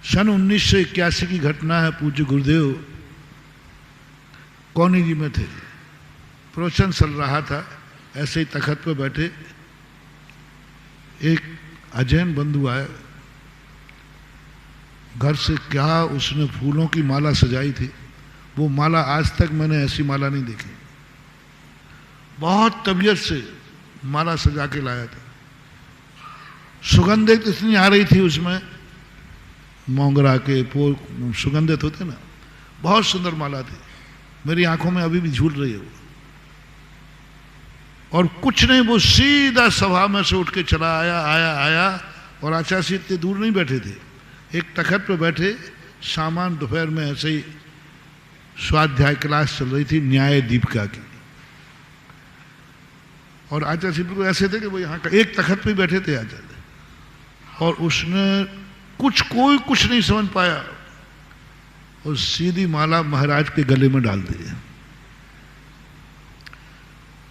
सन 1981 की घटना है। पूज्य गुरुदेव कौनी जी में थे, प्रवचन चल रहा था, ऐसे ही तखत पर बैठे एक अजैन बंधु आए। घर से क्या उसने फूलों की माला सजाई थी, वो माला आज तक मैंने ऐसी माला नहीं देखी। बहुत तबीयत से माला सजा के लाया था। सुगंधित इतनी आ रही थी उसमें, मोगरा के सुगंधित होते ना, बहुत सुंदर माला थी। मेरी आंखों में अभी भी झूल रही है वो। और कुछ नहीं, वो सीधा सभा में से उठ के चला आया। और आचार्य जी इतने दूर नहीं बैठे थे, एक तखत पे बैठे, सामान दोपहर में ऐसे ही स्वाध्याय क्लास चल रही थी न्याय दीपिका की। और आचार्य जी बिल्कुल ऐसे थे कि वो यहाँ का एक तखत पे बैठे थे आचार्य। और उसने कोई कुछ नहीं समझ पाया और सीधी माला महाराज के गले में डाल दी।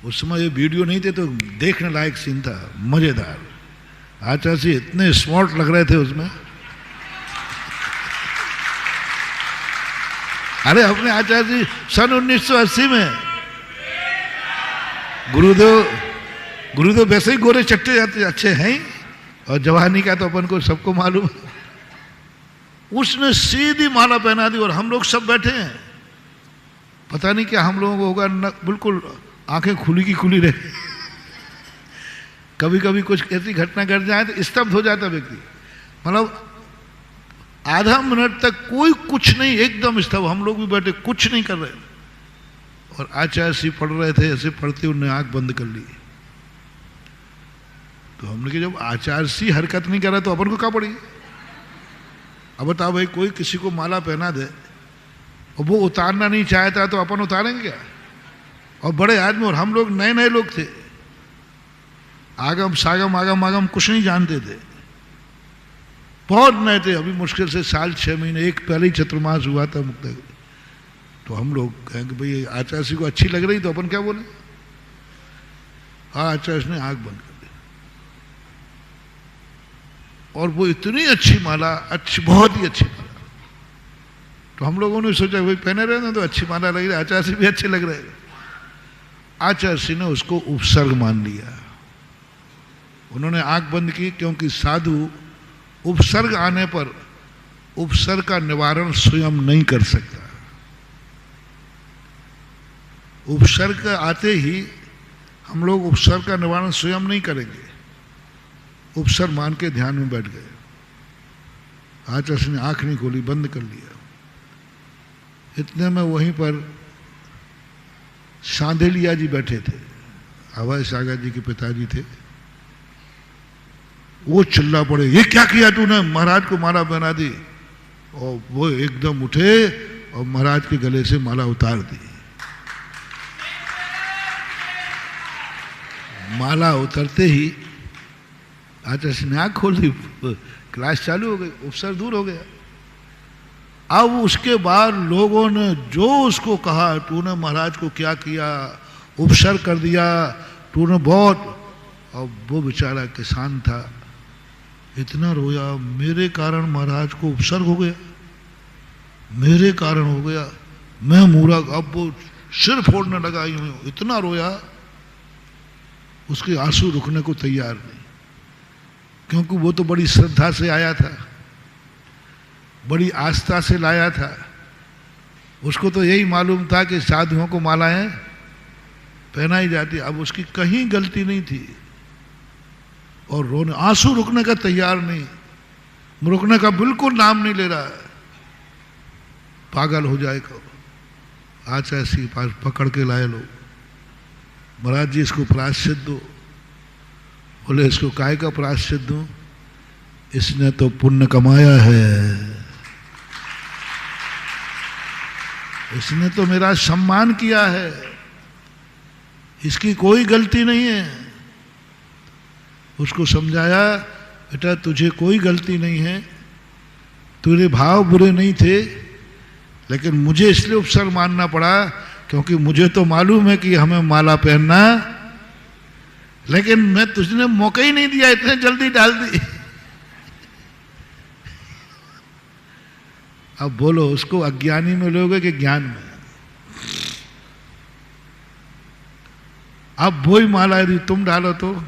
उस समय ये वीडियो नहीं थे तो देखने लायक सीन था, मजेदार। आचार्य जी इतने स्मार्ट लग रहे थे उसमें। अरे अपने आचार्य जी सन 1980 में गुरुदेव वैसे ही गोरे चट्टे जाते अच्छे हैं, और जवानी का तो अपन को सबको मालूम। उसने सीधी माला पहना दी और हम लोग सब बैठे हैं। पता नहीं क्या हम लोगों को होगा, बिल्कुल आंखें खुली की खुली रहे। कभी कभी कुछ ऐसी घटना घट जाए तो स्तब्ध हो जाता व्यक्ति, मतलब आधा मिनट तक कोई कुछ नहीं, एकदम स्तब्ध। हम लोग भी बैठे कुछ नहीं कर रहे, और आचार्य जी पढ़ रहे थे, ऐसे पढ़ते उन्होंने आंख बंद कर ली। तो हमने कहा जब आचार्य जी हरकत नहीं कर रहा तो अपन को क्या पड़ी। अब बताओ भाई, कोई किसी को माला पहना दे और वो उतारना नहीं चाहता तो अपन उतारेंगे क्या। और बड़े आदमी, और हम लोग नए नए लोग थे, आगम सागम आगम आगम कुछ नहीं जानते थे, बहुत नए थे। अभी मुश्किल से साल 6 महीने, एक पहले ही चतुर्मास हुआ था मुक्त। तो हम लोग कहें कि भाई आचार्य जी को अच्छी लग रही, तो अपन क्या बोले। हाँ, आचार्य ने आंख बंद कर दी और वो इतनी अच्छी माला, अच्छी, बहुत ही अच्छी माला। तो हम लोगों ने सोचा भाई पहने रहे ना तो अच्छी माला लग रही, आचार्य जी भी अच्छे लग रहे। आचार्य जी ने उसको उपसर्ग मान लिया। उन्होंने आंख बंद की, क्योंकि साधु उपसर्ग आने पर उपसर्ग का निवारण स्वयं नहीं कर सकता। उपसर्ग आते ही हम लोग उपसर्ग का निवारण स्वयं नहीं करेंगे। उपसर्ग मान के ध्यान में बैठ गए। आचार्य ने आंख नहीं खोली, बंद कर लिया। इतने में वहीं पर सांधेलिया जी बैठे थे, अभय सागर जी के पिताजी थे। वो चिल्ला पड़े, ये क्या किया तूने, महाराज को माला पहना दी। और वो एकदम उठे और महाराज के गले से माला उतार दी। माला उतरते ही आचार्य ने आंख खोल दी, क्लास चालू हो गई, उपसर्ग दूर हो गया। अब उसके बाद लोगों ने जो उसको कहा, तूने महाराज को क्या किया, उपसर्ग कर दिया तूने बहुत। और वो बेचारा किसान था, इतना रोया, मेरे कारण महाराज को उपसर्ग हो गया, मेरे कारण हो गया, मैं मूरा। अब वो सिर फोड़ने लगा, यूं इतना रोया, उसके आंसू रुकने को तैयार नहीं, क्योंकि वो तो बड़ी श्रद्धा से आया था, बड़ी आस्था से लाया था। उसको तो यही मालूम था कि साधुओं को मालाएं पहनाई जाती। अब उसकी कहीं गलती नहीं थी और रोने, आंसू रुकने का तैयार नहीं, रुकने का बिल्कुल नाम नहीं ले रहा है, पागल हो जाएगा। आचार्य जी पास पकड़ के लाए लोग, महाराज जी इसको प्रायश्चित दो। बोले इसको काय का प्रायश्चित दूं, इसने तो पुण्य कमाया है, इसने तो मेरा सम्मान किया है, इसकी कोई गलती नहीं है। उसको समझाया, बेटा तुझे कोई गलती नहीं है, तेरे भाव बुरे नहीं थे, लेकिन मुझे इसलिए उपसर्ग मानना पड़ा क्योंकि मुझे तो मालूम है कि हमें माला पहनना, लेकिन मैं तुझने मौका ही नहीं दिया, इतने जल्दी डाल दी। अब बोलो उसको अज्ञानी में लोगे कि ज्ञान में? अब वही माला यदि तुम डालो तो